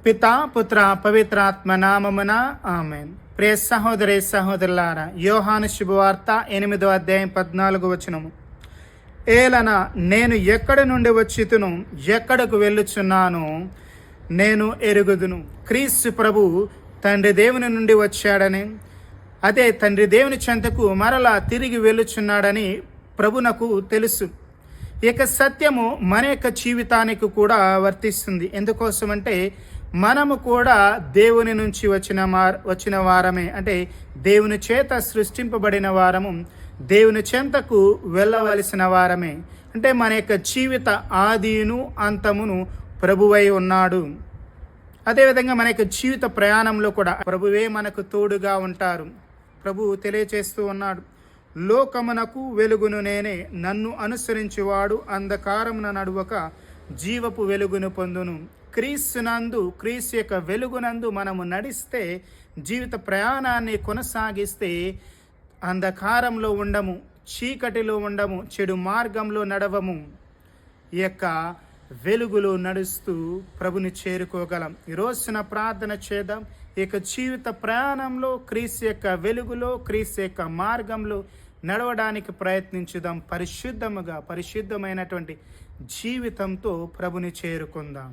పితా పుత్ర పవిత్రాత్మ నామమున ఆమేన్. ప్రియ సహోదరి సహోదరులారా, యోహాను శుభవార్త 8వ అధ్యాయం 14వ వచనము. ఏలన నేను ఎక్కడి నుండి వచ్చితును, ఎక్కడకు వెళ్ళుచున్నాను నేను ఎరుగుదును. క్రీస్తు ప్రభు తండ్రి దేవుని నుండి వచ్చాడని, అదే తండ్రి దేవుని చెంతకు మరలా తిరిగి వెళ్ళుచున్నాడని ప్రభునకు తెలుసు. ఇక సత్యము మన యొక్క జీవితానికి కూడా వర్తిస్తుంది. ఎందుకోసమంటే మనము కూడా దేవుని నుంచి వచ్చిన వారమే, అంటే దేవుని చేత సృష్టింపబడిన వారము, దేవుని చెంతకు వెళ్ళవలసిన వారమే. అంటే మన యొక్క జీవిత ఆదిను అంతమును ప్రభువై ఉన్నాడు. అదేవిధంగా మన యొక్క జీవిత ప్రయాణంలో కూడా ప్రభువే మనకు తోడుగా ఉంటారు. ప్రభువు తెలియచేస్తూ ఉన్నాడు, లోకమునకు వెలుగును నేనే, నన్ను అనుసరించువాడు అంధకారమున నడువక జీవపు వెలుగును పొందును. క్రీస్తు యొక్క వెలుగునందు మనము నడిస్తే, జీవిత ప్రయాణాన్ని కొనసాగిస్తే అంధకారంలో ఉండము, చీకటిలో ఉండము, చెడు మార్గంలో నడవము. ఈ యొక్క వెలుగులో నడుస్తూ ప్రభుని చేరుకోగలం. ఈ రోజున ప్రార్థన చేద్దాం. ఈ యొక్క జీవిత ప్రయాణంలో క్రీస్తు యొక్క వెలుగులో, క్రీస్తు యొక్క మార్గంలో నడవడానికి ప్రయత్నించుదాం. పరిశుద్ధమైనటువంటి జీవితంతో ప్రభుని చేరుకుందాం.